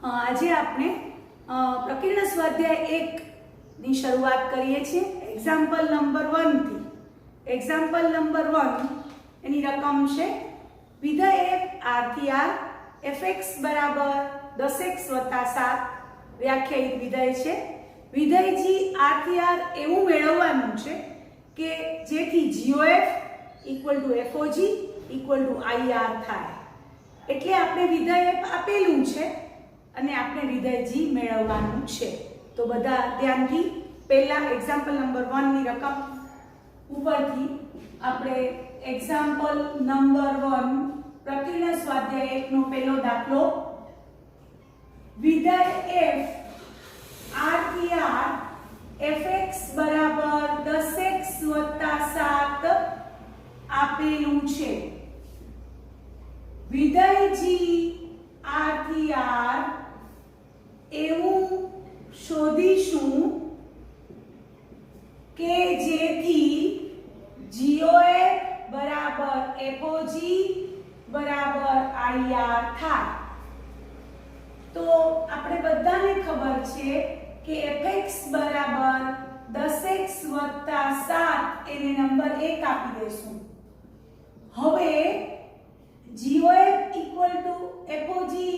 આજે આપણે પ્રકીર્ણ સ્વાધ્યાય 1 ની શરૂઆત કરીએ છીએ એક્ઝામ્પલ નંબર 1 થી। એક્ઝામ્પલ નંબર 1 એની રકમ છે વિધેય f r થી r fx બરાબર 10x + 7 વ્યાખ્યાયિત વિધેય છે। વિધેય g r થી r એવું મેળવવાનું છે કે જેથી gof fog ir થાય। એટલે આપણે વિધેય f આપેલું છે અને આપણે વિધેય g મેળવવાનું છે। તો બધા ધ્યાનથી પહેલા એક્ઝામ્પલ નંબર 1 ની રકમ ઉપરથી આપણે એક્ઝામ્પલ નંબર 1 પ્રકીર્ણ સ્વાધ્યાય 1 નો પહેલો દાખલો વિધેય f r થી r fx બરાબર 10x + 7 આપેલું છે। વિધેય g r થી r એવું શોધીશું કે જેથી gof બરાબર fog બરાબર ir થાય। તો આપણે બધાને ખબર છે કે fx બરાબર 10x + 7 એને નંબર 1 આપી દેશું। હવે gof fog ir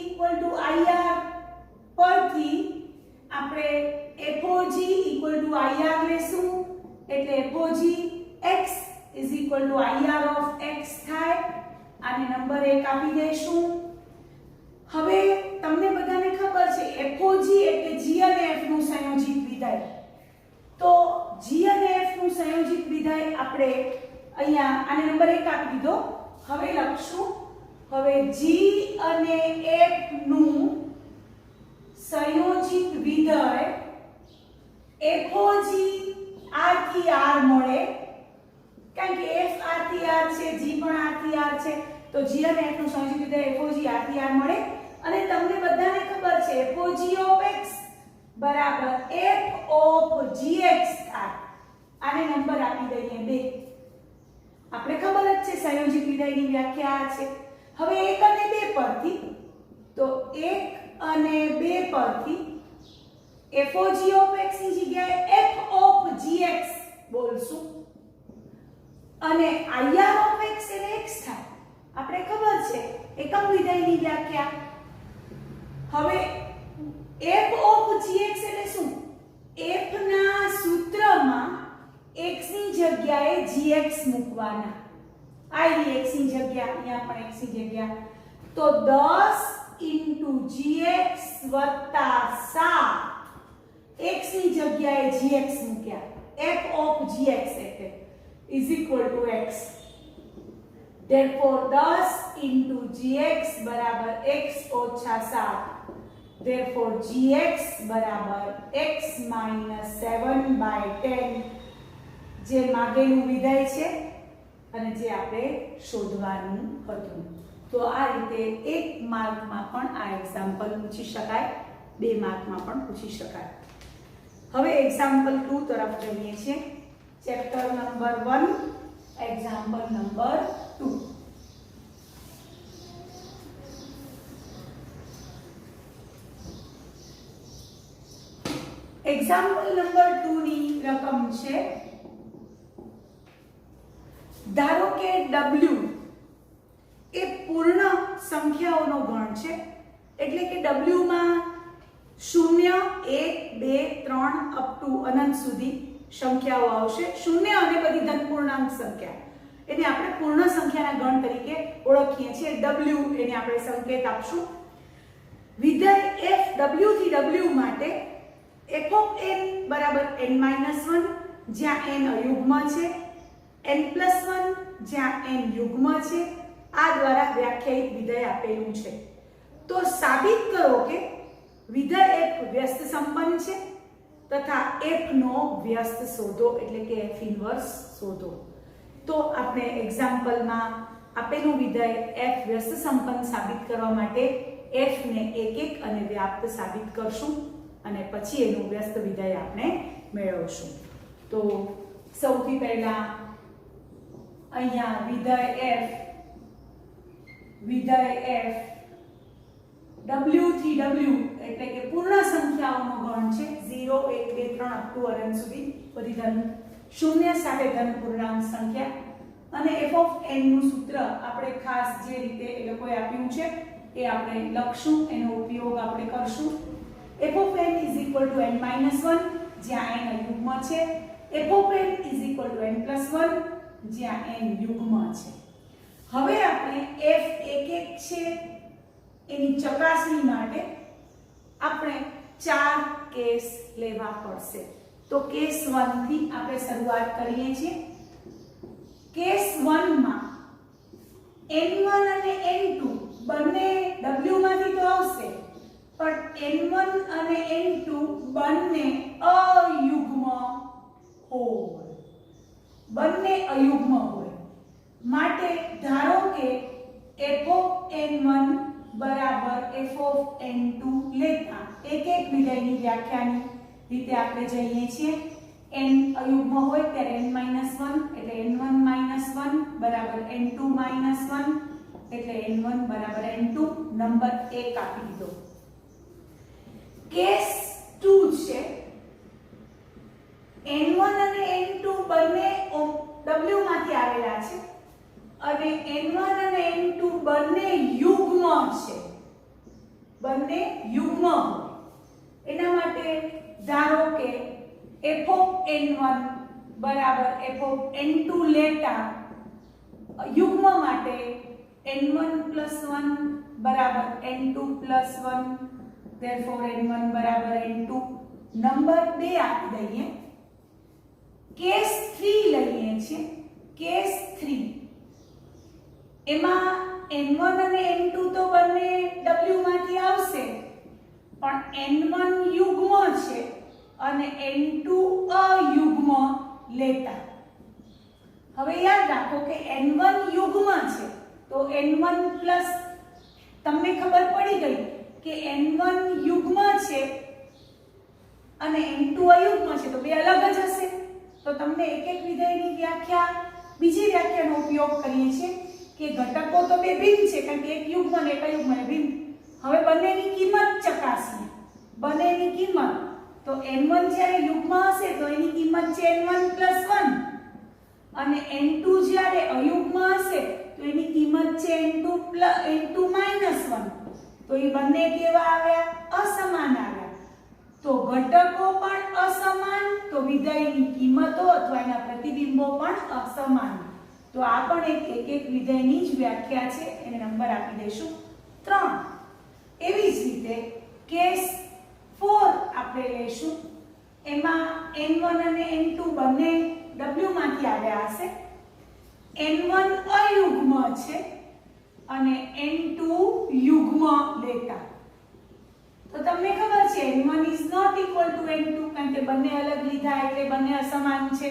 પરથી આપણે fog ir લેશું એટલે fog x ir of x થાય। આને નંબર 1 આપી દેશું। હવે તમને બધાને ખબર છે fog એટલે g અને f નું સંયોજિત વિધેય। તો g અને f નું સંયોજિત વિધેય આપણે અહીંયા આને નંબર 1 આપી દીધો। હવે લખશું હવે g અને f નું સંયોજિત વિધેય fog r થી r મળે કારણ કે f r થી r છે g પણ r થી r છે તો g અને f નું સંયોજિત વિધેય fog r થી r મળે। અને તમને બધાને ખબર છે fog of x બરાબર f of gx થાય। આને નંબર આપી દઈએ 2। આપણે ખબર જ છે સંયોજિત વિધેયની વ્યાખ્યા આ છે। હવે 1 અને 2 પરથી તો 1 અને 2 પરથી fog of x ની જગ્યાએ f of gx બોલશું અને ir of x એટલે x થાય। આપણે ખબર છે એકમ વિધેયની વ્યાખ્યા। હવે f of gx એટલે શું? f ના સૂત્રમાં x ની જગ્યાએ gx મૂકવાના। આઈ x ની જગ્યા અહીંયા પણ x ની જગ્યા તો 10 gx + 7 x ની જગ્યાએ gx મૂક્યા f of gx એટલે x। therefore 10 gx બરાબર x - 7 therefore gx બરાબર x - 7/10 જે માગેલું વિધેય છે અને જે આપણે શોધવાનું હતું। તો આ રીતે 1 માર્કમાં પણ આ એક્ઝામ્પલ પૂછી શકાય, 2 માર્કમાં પણ પૂછી શકાય। હવે એક્ઝામ્પલ 2 તરફ જઈએ છીએ। Chapter number 1 example number 2। Example number 2 ની રકમ છે ધારો કે w એ પૂર્ણ સંખ્યાઓનો ગણ છે એટલે કે w માં 0 1 2 3 અપ ટુ અનંત સુધી સંખ્યાઓ આવશે। 0 અને બધી ધન પૂર્ણાંક સંખ્યા એને આપણે પૂર્ણ સંખ્યાના ગણ તરીકે ઓળખીએ છીએ। w એને આપણે સંકેત આપશું। વિધેય f w થી w માટે f of n બરાબર n - 1 જ્યાં n અયુગ્મ છે, n+1 જ્યાં n યુગ્મ છે। આ દ્વારા વ્યાખ્યાયિત વિધેય આપેલું છે। તો સાબિત કરો કે વિધેય f વ્યસ્ત સંપન્ન છે તથા f નો વ્યસ્ત શોધો એટલે કે f ઇન્વર્સ શોધો। તો આપણે એક્ઝામ્પલમાં આપેલું વિધેય f વ્યસ્ત સંપન્ન સાબિત કરવા માટે f ને એક એક અને વ્યાપ્ત સાબિત કરશું અને પછી એનું વ્યસ્ત વિધેય આપણે મેળવશું। તો સૌથી પહેલા અહીંયા વિધેય f W થી W એટલે કે પૂર્ણ સંખ્યાઓનો ગણ છે 0 1 2 3 અપ ટુ અનંત સુધી બધી ધન શૂન્ય સાથે ધન પૂર્ણાંક સંખ્યા અને f ઓફ n નું સૂત્ર આપણે ખાસ જે રીતે એ લોકોએ આપ્યું છે એ આપણે લખશું એનો ઉપયોગ આપણે કરશું f ઓફ n n - 1 જ્યાં n યુગ્મ છે f ઓફ n n + 1 જ્યાં n યુગ્મ છે હવે આપણે f11 છે એની ચકાસણી માટે આપણે 4 કેસ લેવા પડશે તો કેસ 1 થી આપણે શરૂઆત કરીએ છીએ કેસ 1 માં n1 અને n2 બંને w માંથી તો આવશે પણ n1 અને n2 બંને અયુગ્મ હોય માટે ધારો કે f of n1 બરાબર f of n2 લેતા એક એક વિધેયની વ્યાખ્યાની રીતે આપણે જઈએ છીએ n અયુગ્મ હોય ત્યારે n - 1 એટલે n1 - 1 બરાબર n2 - 1 એટલે n1 બરાબર n2 નંબર 1 આપી દીધો કેસ 2 છે n1 અને n2 બંને w માંથી આવેલા છે અને n1 અને n2 બંને યુગ્મ છે બંને યુગ્મ હોય એના માટે ધારો કે f of n1 બરાબર f of n2 લેતા યુગ્મ માટે n1 + 1 બરાબર n2 + 1 therefore n1 બરાબર n2 નંબર 2 આપી દઈએ કેસ 3 લઈએ છીએ કેસ 3 એમાં n1 અને n2 તો બંને w માંથી આવશે પણ n1 યુગ્મ છે અને n2 અયુગ્મ લેતા હવે યાદ રાખો કે n1 યુગ્મ છે તો n1 પ્લસ તમને ખબર પડી ગઈ કે n1 યુગ્મ છે અને n2 અયુગ્મ છે તો બે અલગ જ હશે તો તમને એક એક વિધેયની વ્યાખ્યા બીજી વ્યાખ્યાનો ઉપયોગ કરીએ છીએ કે ઘટકો તો બે ભિન્ન છે કારણ કે એક યુગ્મ અને એક અયુગ્મ ભિન્ન હવે બંનેની કિંમત ચકાસીએ બંનેની કિંમત તો n1 જ્યારે યુગ્મ હશે તો એની કિંમત છે n1 + 1 અને n2 જ્યારે અયુગ્મ હશે તો એની કિંમત છે n2 - 1 તો એ બંને કેવા આવ્યા અસમાન આવ્યા તો ઘટકો પણ અસમાન તો વિધેયની કિંમતો અથવા એના પ્રતિબિંબો પણ અસમાન તો આ પણ એક વિધેયની જ વ્યાખ્યા છે એને નંબર આપી દઈશું 3 એવી જ રીતે કેસ 4 આપણે લેશું એમાં n1 અને n2 બંને w માંથી આવ્યા હશે n1 અયુગ્મ છે અને n2 યુગ્મ લેતા તો તમને ખબર છે n1 ≠ n2 કારણ કે બંને અલગ લીધા એટલે બંને અસમાન છે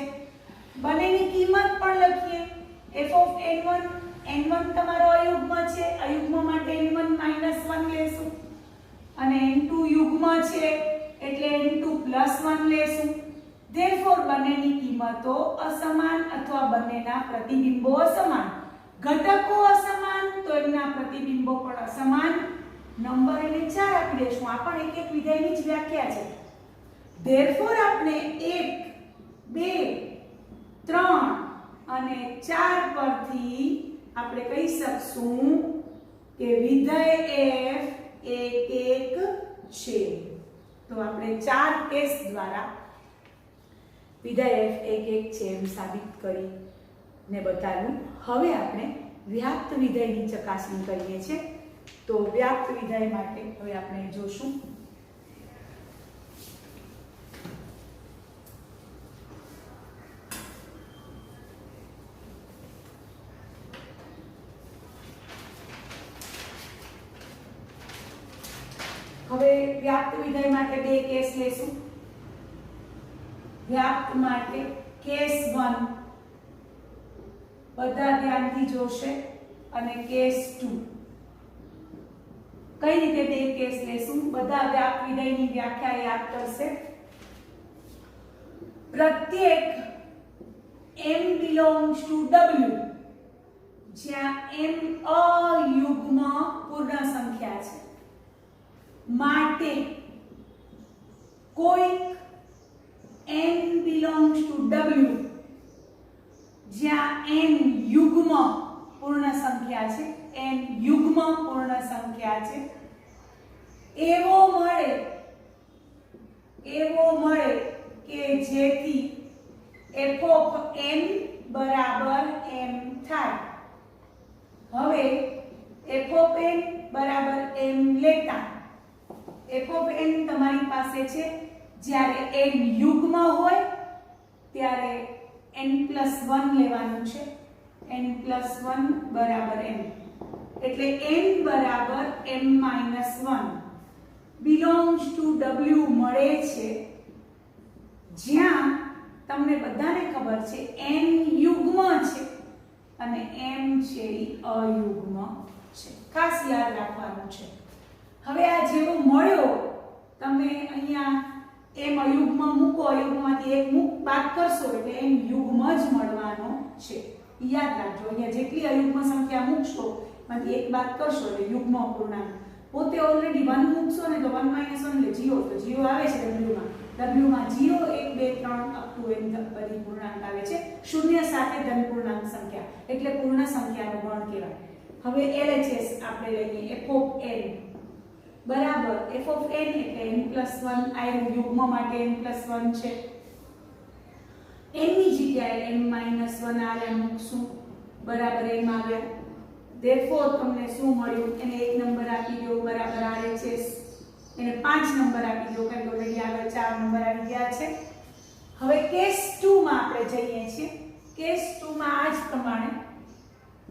બંનેની કિંમત પણ લખીએ f of n1 તમારો અયુગ્મ છે અયુગ્મ માટે n1 - 1 લેશું અને n2 યુગ્મ છે એટલે n2 + 1 લેશું therefore બંનેની કિંમતો અસમાન અથવા બંનેના પ્રતિબિંબો અસમાન ઘટકો અસમાન તો એના પ્રતિબિંબો પણ અસમાન નંબર એને 4 આપી દઈશું આ પણ એક વિધેયની જ વ્યાખ્યા છે therefore આપણે 1 2 3 અને 4 પરથી આપણે કહી શકશું કે વિધેય f એક છે તો આપણે 4 કેસ દ્વારા વિધેય f એક છે એમ સાબિત કરીને બતાવ્યું હવે આપણે વ્યાપ્ત વિધેયની ચકાસણી કરીએ છીએ તો વ્યાપ્ત વિધેય માટે હવે આપણે જોશું હવે વ્યાપ્ત વિધેય માટે બે કેસ લેશું વ્યાપ્ત માટે કેસ 1 બધા ધ્યાનથી જોશે અને કેસ 2 કઈ રીતે બે કેસ લેશું બધા વ્યાપ્ત વિધેયની વ્યાખ્યા યાદ કરશે પ્રત્યેક m belongs to w જ્યાં m અયુગ્મ પૂર્ણ સંખ્યા છે માટે કોઈક n belongs to w જ્યાં n યુગ્મ પૂર્ણ સંખ્યા છે, n યુગ્મ પૂર્ણ સંખ્યા છે, એવો મળે કે જેથી f of n બરાબર m થાય. હવે f of n બરાબર m લેતા f of n તમારી પાસે છે જ્યારે n યુગ્મ હોય ત્યારે n+1 લેવાનું છે, n+1 બરાબર m, એટલે n બરાબર m-1 belongs to w મળે છે જ્યાં તમને બધાને ખબર છે n યુગ્મ છે અને m છે એ અયુગ્મ છે. ખાસ યાદ રાખવાનું છે. હવે આ જેવો મળ્યો તમે અહીંયા m અયુગ્મ મૂકો, અયુગ્મમાંથી એક બાદ કરશો એટલે m યુગ્મ જ મળવાનો છે. યાદ રાખજો, અહીંયા જેટલી અયુગ્મ સંખ્યા મૂકશો એમાંથી એક બાદ કરશો એટલે યુગ્મ પૂર્ણાંક. પોતે ઓલરેડી 1 મૂકશો ને તો 1 - 1 એટલે 0, તો 0 આવે છે w માં 0 1 2 3 અપ ટુ n બધી પૂર્ણાંક આવે છે. શૂન્ય સાથે ધન પૂર્ણાંક સંખ્યા એટલે પૂર્ણ સંખ્યાનો ગણ કહેવાય. હવે LHS આપણે લઈએ f of n બરાબર f of n એટલે n+1 આ યુગ્મ માટે n+1 છે. n ની જગ્યાએ m-1 આ મૂકશું બરાબર m આવ્યા. therefore તમને શું મળ્યું, એને એક નંબર આપી દો બરાબર RHS, એને 5 નંબર આપી દો કારણ કે ઓલરેડી આગળ 4 નંબર આવી ગયા છે. હવે કેસ 2 માં આપણે જઈએ છીએ. કેસ 2 માં આ જ પ્રમાણે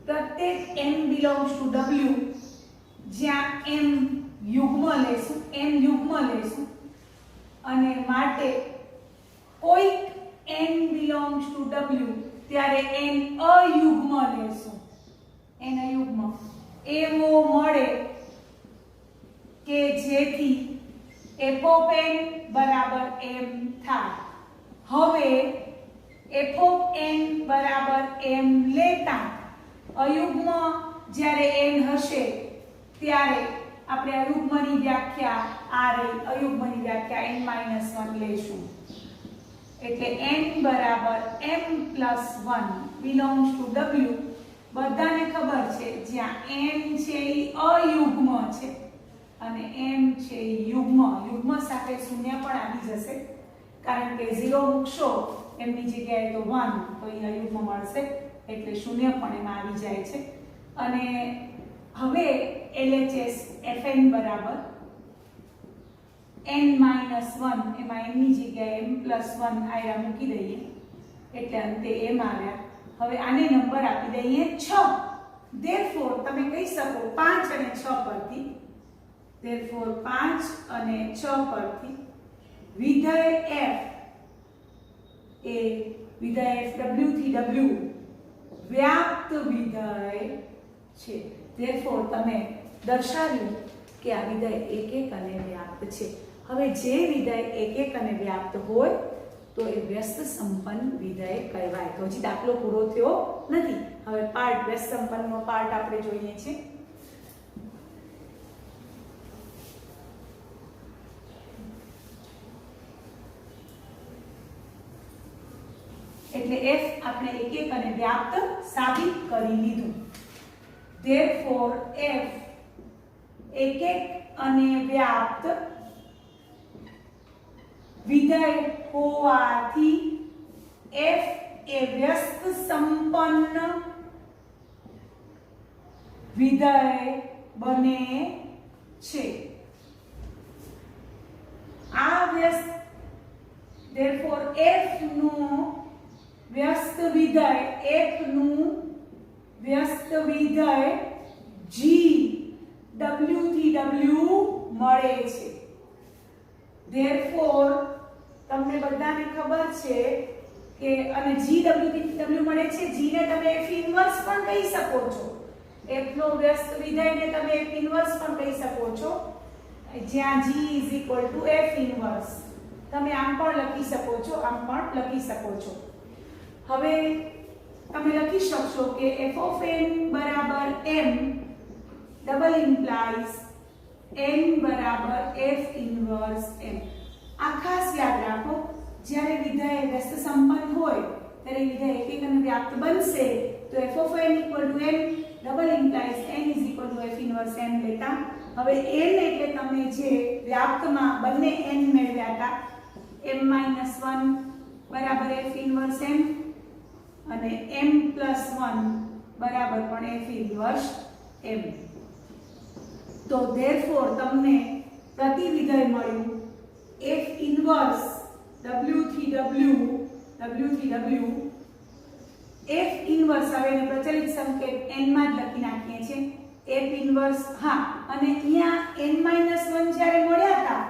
પ્રત્યેક n belongs to w જ્યાં m યુગ્મ લેશું અને માટે કોઈક n belongs to w ત્યારે n અયુગ્મ લેશું, n અયુગ્મ એવો મળે કે જેથી f of n બરાબર m થાય. હવે f of n બરાબર m લેતા અયુગ્મ જ્યારે n હશે ત્યારે આપણે અયુગ્મની વ્યાખ્યા આ રહી, અયુગ્મની વ્યાખ્યા n-1 લેશું એટલે n બરાબર m+1 belongs to w. બધાને ખબર છે જ્યાં n છે એ અયુગ્મ છે અને m છે એ યુગ્મ સાથે શૂન્ય પણ આવી જશે કારણ કે 0 મૂકશો m ની જગ્યાએ તો 1 તો એ અયુગ્મ મળશે એટલે શૂન્ય પણ એમાં આવી જાય છે. અને હવે LHS fn બરાબર n-1 એમાં n ની જગ્યાએ m+1 આયા મૂકી દઈએ એટલે અંતે m આવ્યા. હવે આને નંબર આપી દઈએ 6. therefore તમે કહી શકો 5 અને 6 પરથી, therefore 5 અને 6 પરથી વિધેય f એ વિધેય f w થી w વ્યાપ્ત વિધેય છે. therefore તમે દર્શાવ્યું કે આ વિધેય એક અને વ્યાપ્ત છે. હવે જે વિધેય એક અને વ્યાપ્ત હોય તો એ વ્યસ્ત સંપન્ન વિધેય કહેવાય. તો હજી દાખલો પૂરો થયો નથી. હવે પાર્ટ વ્યસ્ત સંપન્નનો પાર્ટ આપણે જોઈએ છીએ. એટલે f આપણે એક અને વ્યાપ્ત સાબિત કરી લીધું. therefore f એક અને વ્યાપ્ત વિધેય હોવાથી f એ વ્યસ્ત સંપન્ન વિધેય બને છે. આ વ્યસ્ત therefore f નું વ્યસ્ત વિધેય g w થી w મળે છે. therefore તમને બધાને ખબર છે કે અને g w થી w મળે છે. g ને તમે f ઇન્વર્સ પણ કહી શકો છો. f નો વ્યસ્ત વિધેયને તમે f ઇન્વર્સ પણ કહી શકો છો જ્યાં g f ઇન્વર્સ. તમે આમ પણ લખી શકો છો, આમ પણ લખી શકો છો. હવે તમે લખી શકશો કે f of n બરાબર m double implies n બરાબર f ઇન્વર્સ m. આ ખાસ યાદ રાખો, જ્યારે વિધેય વ્યસ્ત સંપન્ન હોય ત્યારે વિધેય એકીકરણ વ્યાપ્ત બનશે તો f of n equal to m double implies n is equal to f inverse m લેતા. હવે n એટલે તમે જે વ્યાપ્તમાં બંને n મેળવ્યા હતા m-1 બરાબર f inverse m અને m+1 બરાબર પણ f inverse m. તો therefore તમને પ્રતિ વિધેય મળ્યું f inverse w f inverse. હવે એને પ્રચલિત સંકેત n માં જ લખી નાખીએ છીએ f inverse. હા, અને અહીંયા n-1 જ્યારે મળ્યા હતા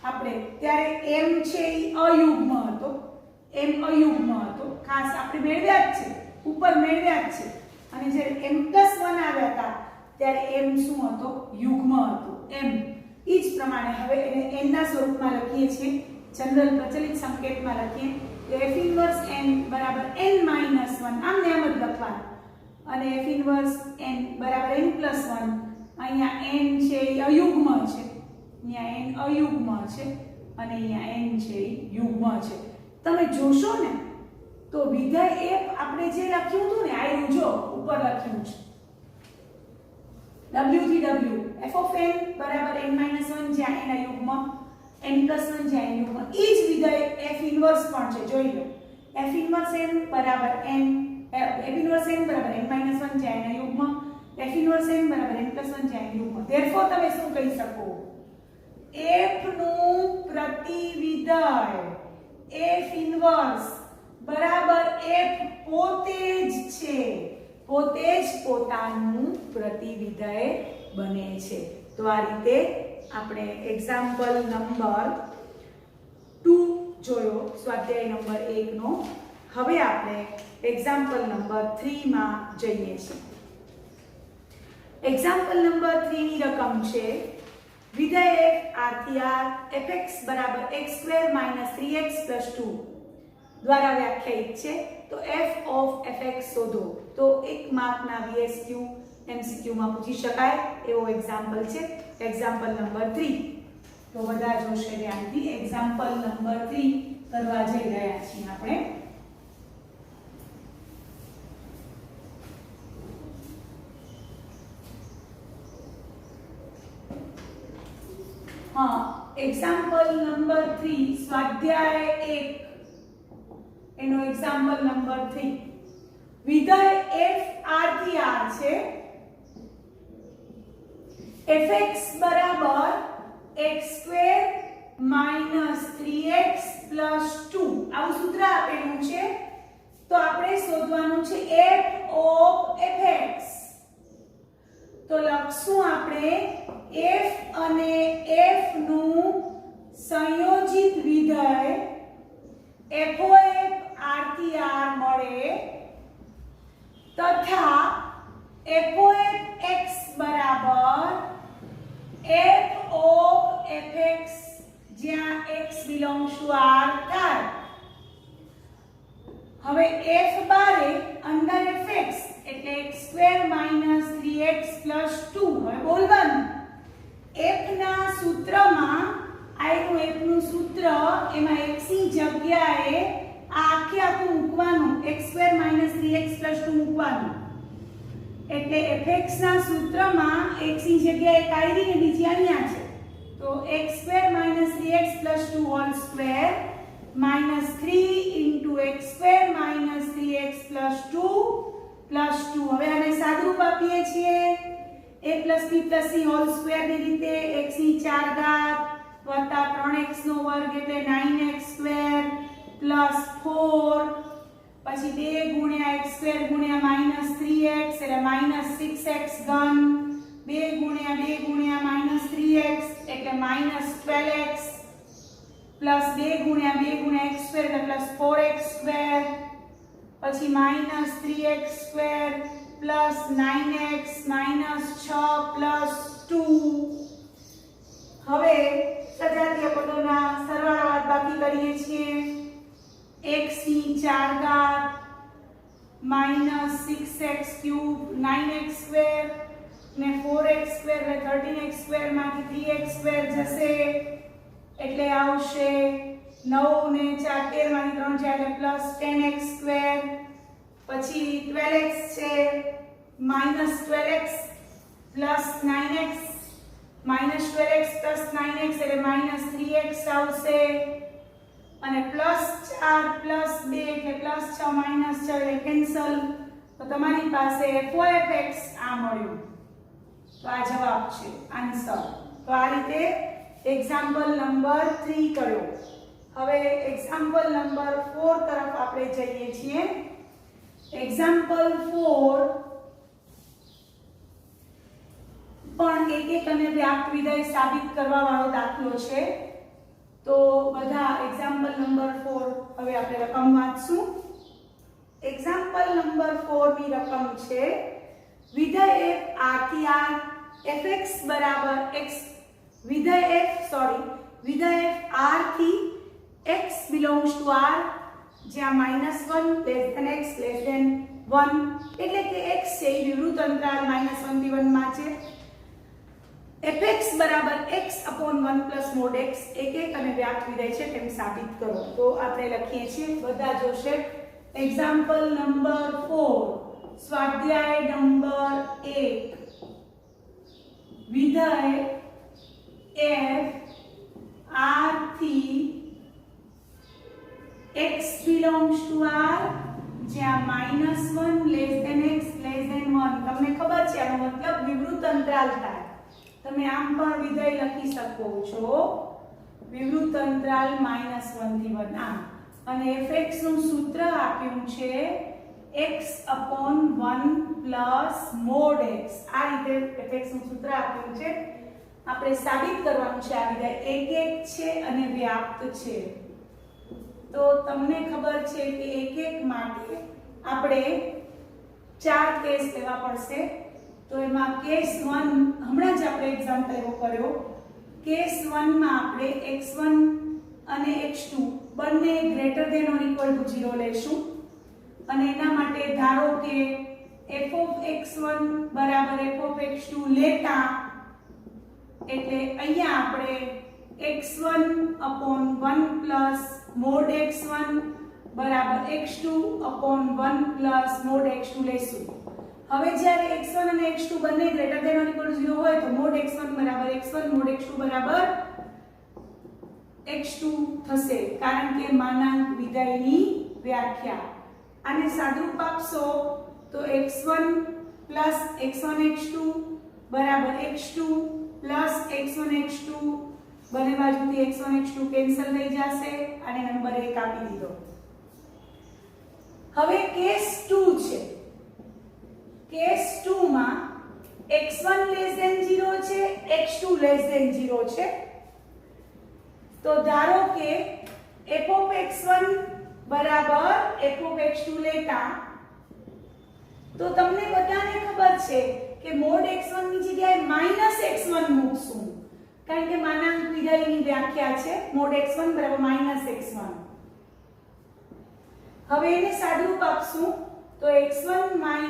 આપણે ત્યારે m છે એ અયુગ્મ હતો, m અયુગ્મ હતો, ખાસ આપણે મેળવ્યા જ છે, ઉપર મેળવ્યા જ છે. અને જ્યારે m+1 આવ્યા હતા ત્યારે m શું હતો? યુગ્મ હતો m. ઈ જ પ્રમાણે હવે એને n ના સ્વરૂપમાં લખીએ છીએ, જનરલ પ્રચલિત સંકેતમાં લખીએ તો f inverse n બરાબર n-1 આમને આમ જ લખવાનું, અને f inverse n બરાબર n+1. અહીંયા n છે એ અયુગ્મ છે, અહીંયા n અયુગ્મ છે અને અહીંયા n છે એ યુગ્મ છે. તમે જોશો ને તો વિધેય f આપણે જે લખ્યું હતું ને આયુ જો ઉપર લખ્યું છે w થી w f of n બરાબર n-1 જ્યાં n અયુગ્મ n+1 જ્યાં n યુગ્મ. ઈ જ વિધેય f inverse પણ છે, જોઈ લો f inverse n બરાબર n બરાબર n-1 જ્યાં n અયુગ્મ, f inverse n બરાબર n+1 જ્યાં n યુગ્મ. therefore તમે શું કહી શકો? f નું પ્રતિ વિધેય f inverse બરાબર f પોતે જ છે, પોતે જ પોતાનું પ્રતિ વિધેય બને છે. તો આ રીતે આપણે એક્ઝામ્પલ નંબર 2 જોયો, સ્વાધ્યાય નંબર 1 નો. હવે આપણે એક્ઝામ્પલ નંબર 3 માં જઈએ છીએ. એક્ઝામ્પલ નંબર 3 ની રકમ છે વિધેય f r થી r fx બરાબર x² - 3x + 2 દ્વારા વ્યાખ્યાયિત છે. તો f of fx શોધો. તો એક માર્કના VSQ MCQ માં પૂછી શકાય એવો એક્ઝામ્પલ છે, એક્ઝામ્પલ નંબર 3. તો બધા જોશે ધ્યાનથી. એક્ઝામ્પલ નંબર 3 કરવા જઈ રહ્યા છીએ આપણે. હા, એક્ઝામ્પલ નંબર 3 સ્વાધ્યાય 1 એનો એક્ઝામ્પલ નંબર 3. વિધેય f r થી r છે, fx બરાબર x² - 3x + 2 આવું સૂત્ર આપેલું છે. તો આપણે શોધવાનું છે f of fx. તો લખશું આપણે f અને f નું સંયોજિત વિધેય f of r થી r મળે તથા f of x બરાબર f of fx જ્યાં x belongs to r થાય. હવે f બારે અંદર fx એટલે x² - 3x + 2. હવે બોલવાનું f ના સૂત્રમાં આયનું f નું સૂત્ર એમાં x ની જગ્યાએ આ આખે આખું મૂકવાનું, x² - 3x + 2 મૂકવાનું. એટલે fx ના સૂત્રમાં x ની જગ્યાએ કાયરી ને બીજી અહીંયા છે. તો x² - 3x + 2 whole square -3 * x² - 3x + 2 + 2. હવે આને સાદુરૂપ આપીએ છીએ a + b + c whole square ની રીતે x ની 4 ઘાત વત્તા 3x નો વર્ગ એટલે 9x² + 4 પછી 2 * x² * -3x એટલે -6x ઘન 2 * 2 * -3x એટલે -12x + 2 * 2 * x² એટલે +4x², પછી -3x² + 9x - 6 + 2. હવે સજાતીય પદોના સરવાળા બાદબાકી કરીએ છીએ. x ની 4 ઘાત -6x³ 9x² ને 4x² એટલે 13x² માંથી 3x² જશે એટલે આવશે 9 ને 4 13 માંથી 3 જાય એટલે +10x². પછી 12x છે -12x + 9x -12x + 9x એટલે -3x આવશે અને +4 + 2 એટલે +6 -6 એટલે કેન્સલ. તો તમારી પાસે f(x) આ મળ્યું. તો આ જવાબ છે આન્સર. તો આ રીતે એક્ઝામ્પલ નંબર 3 કર્યો. હવે એક્ઝામ્પલ નંબર 4 તરફ આપણે જઈએ છીએ. એક્ઝામ્પલ 4 પણ એક અને વ્યાપ્ત વિધેય સાબિત કરવા વાળો દાખલો છે. તો બધા એક્ઝામ્પલ નંબર 4 હવે આપણે રકમ વાંચશું. એક્ઝામ્પલ નંબર 4 ની રકમ છે વિધેય f r થી r fx = x વિધેય f r થી x belongs to r જ્યાં -1 x 1 એટલે કે x છે એ વિવૃત અંતરાલ -1 થી 1 માં છે. fx = x/1 + mod x એક અને વ્યાપ્ત વિધેય છે તેમ સાબિત કરો. તો આપણે લખીએ છીએ બધા જોશે. એક્ઝામ્પલ નંબર 4 સ્વાધ્યાય નંબર 1 વિધેય f r થી x belongs to r જ્યાં -1 x 1 તમને ખબર છે આનો મતલબ વિવૃત અંતરાલ થાય. તમે આમ પણ વિધેય લખી શકો છો વિવૃત અંતરાલ -1 થી 1 આમ. અને fx નું સૂત્ર આપ્યું છે x/1 + mod x. આ રીતે fx નું સૂત્ર આપ્યું છે. આપણે સાબિત કરવાનું છે આ વિધેય એક છે અને વ્યાપ્ત છે. તો તમને ખબર છે કે એક માટે આપણે 4 કેસ લેવા પડશે. તો એમાં કેસ 1 હમણાં જ આપણે એક્ઝામ્પલ એવો કર્યો. કેસ 1 માં આપણે x1 અને x2 બંને > 0 લેશું અને એના માટે ધારો કે f(x1) = f(x2) લેતા એટલે અહીંયા આપણે x1/1 + mod x1 = x2/1 + mod x2 લેશું. હવે જ્યારે x1 અને x2 બંને > 0 હોય તો mod x1 = x1 mod x2 = x2 થશે કારણ કે માનાંક વિધેયની વ્યાખ્યા. આને સાદુરૂપ આપશો તો x1 + x1x2 = x2 + x1x2 બંને બાજુથી x1x2 કેન્સલ થઈ જશે અને નંબર 1 આપી દીધો. હવે કેસ 2 છે. કેસ 2 માં x1 <0 છે x2 <0 છે. તો ધારો કે f(x1) = f(x2) લેતા તો તમને બધાને ખબર છે કે mod x1 ની જગ્યાએ -x1 મૂકશું કારણ કે માનાંક વિધેયની વ્યાખ્યા છે mod x1 = -x1. હવે એને સાદુરૂપ આપશું તો x1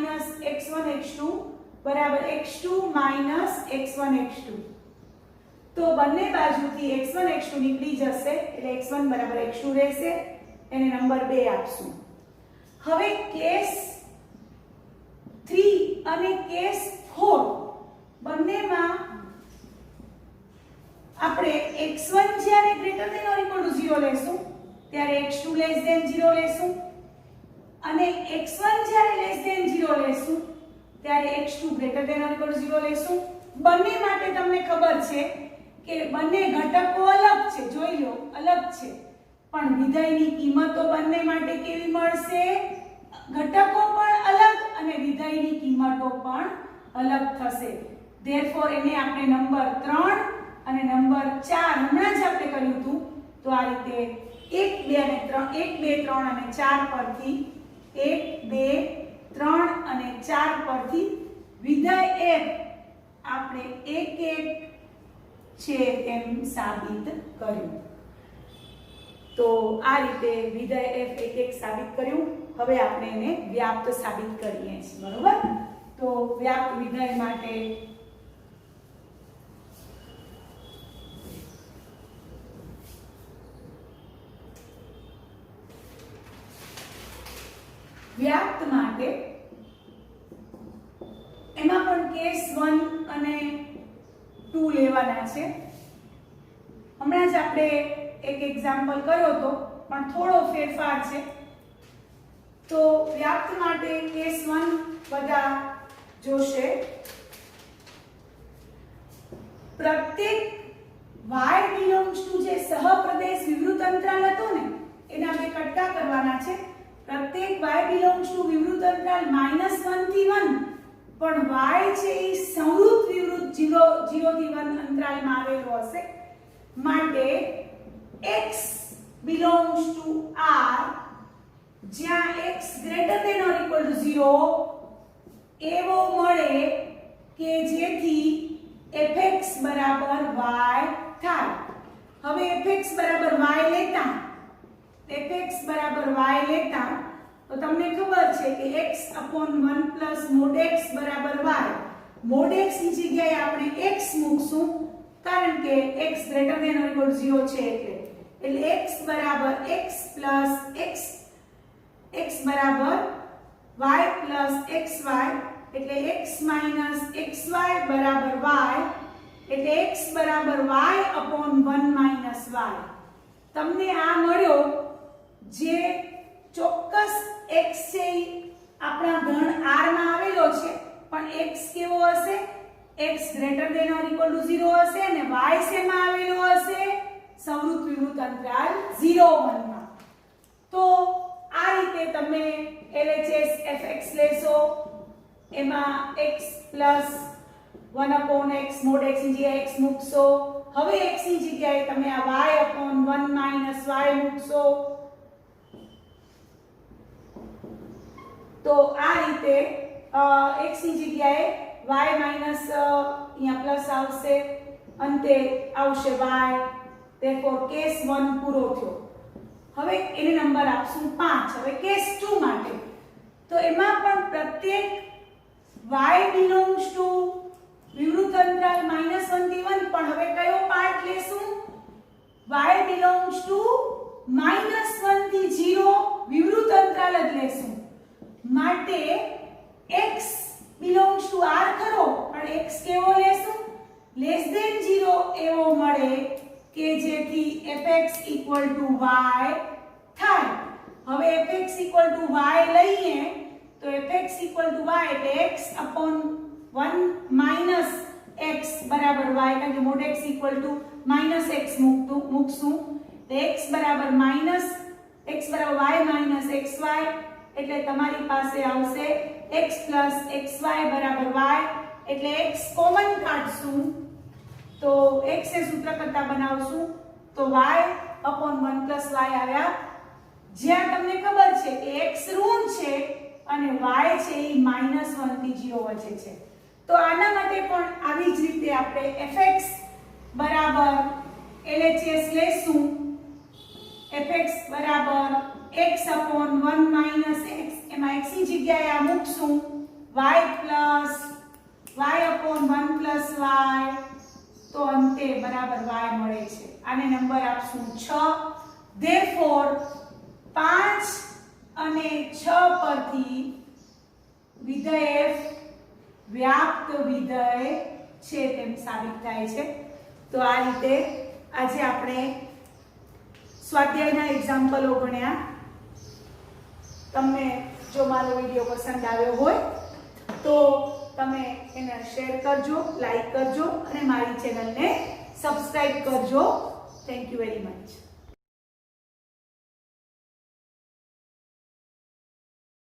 - x1x2 = x2 - x1x2. તો બંને બાજુથી x1 x2 નીકળી જશે એટલે x1 = x2 રહેશે. એને નંબર 2 આપશું. હવે કેસ 3 અને કેસ 4 બંનેમાં આપણે x1 જ્યારે > 0 લેશું ત્યારે x2 <0 લેશું અને x1 જ્યારે <0 લેશું ત્યારે x2 > 0 લેશું. બંને માટે તમને ખબર છે કે બંને ઘટકો અલગ છે. જોઈ લો અલગ છે પણ વિધેયની કિંમતો બંને માટે કેવી મળશે? ઘટકો પણ અલગ અને વિધેયની કિંમતો પણ અલગ થશે. ધેરફોર એને આપણે નંબર 3 અને નંબર 4 હમણાં જ આપણે કર્યું હતું તો આ રીતે 1 2 3 અને 4 પરથી 1 2 3 અને 4 પરથી વિધેય f આપણે 1 છે તેમ સાબિત કર્યું. તો આ રીતે વિધેય f 1 સાબિત કર્યું. હવે આપણે એને વ્યાપ્ત સાબિત કરીએ છીએ. બરોબર? તો વ્યાપ્ત વિધેય માટે એમાં પણ કેસ 1 અને 2 લેવાના છે. હમણાં જ આપણે એક એક્ઝામ્પલ કર્યો હતો પણ થોડો ફેરફાર છે. તો વ્યાપ્ત માટે કેસ 1 બધા જોશે. પ્રત્યેક y belongs to જે સહપ્રદેશ વિવૃત અંતરાલ હતો ને એના બે કટકા કરવાના છે. પ્રત્યેક y belongs to વિવૃત અંતરાલ -1 થી 1 પણ y છે એ સંવૃત વિવૃત 0 થી 1 અંતરાલમાં આવેલો હશે માટે x belongs to r જ્યાં x greater than or equal to 0 એવો મળે કે જેથી fx બરાબર y થાય. હવે fx બરાબર y લેતા તો તમને ખબર છે કે x upon 1 plus mod x બરાબર y. mod x ની જગ્યાએ આપણે x મૂકશું કારણ કે x greater than or equal to 0 છે એટલે x બરાબર x plus x બરાબર y plus xy એટલે x minus xy બરાબર y એટલે x બરાબર y upon 1 minus y. તમને આ મળ્યો જે ચોક્કસ x છે આપણા ઘન r માં આવેલો છે પણ x કેવો હશે x greater than or equal to 0 હશે અને y શેમાં આવેલો હશે સંવૃત વિવૃત અંતરાલ 0 1 માં. તો આ રીતે તમે LHS fx લેશો એમાં x plus 1 upon x mod x ની જગ્યાએ x મૂકશો. હવે x ની જગ્યાએ તમે આ y upon 1 minus y મૂકશો. તો આ રીતે x ની જગ્યાએ y minus અહીંયા પ્લસ આવશે અંતે આવશે y. therefore કેસ 1 પૂરો થયો. હવે એને નંબર આપશું 5. હવે કેસ 2 માટે તો એમાં પણ પ્રત્યેક y belongs to વિવૃત અંતરાલ -1 થી 1 પણ હવે કયો પાર્ટ લેશું y belongs to -1 થી 0 વિવૃત અંતરાલ જ લેશું માટે x belongs to r ખરો પણ x કેવો લેશું લેસ ધેન 0 એવો મળે કે જેથી fx equal to y થાય. હવે fx equal to y લઈએ તો fx equal to y એટલે x upon 1 minus x બરાબર y કારણ કે mod x equal to minus x મૂકશું તો x બરાબર y minus xy એટલે તમારી પાસે આવશે x plus xy બરાબર y એટલે x કોમન કાઢશું તો x એ સૂત્ર કરતા બનાવશું તો y upon 1 plus y આવ્યા. જ્યાં તમને ખબર છે કે x ઋણ છે અને y છે એ -1 થી 0 વચ્ચે છે. તો આના માટે પણ આવી જ રીતે આપણે fx બરાબર LHS લેશું. fx બરાબર x upon 1 minus x એમાં x ની જગ્યાએ આ મૂકશું y plus y upon 1 plus y તો અંતે બરાબર y મળે છે. આને નંબર આપશું 6. therefore 5 અને 6 પરથી વિધેય f વ્યાપ્ત વિધેય છે તેમ સાબિત થાય છે. તો આ રીતે આજે આપણે સ્વાધ્યાયના એક્ઝામ્પલો ગણ્યા. તમને જો મારો વિડિયો પસંદ આવ્યો હોય તો તમે એને શેર કરજો, લાઈક કરજો અને મારી ચેનલને સબસ્ક્રાઇબ કરજો. Thank you very much.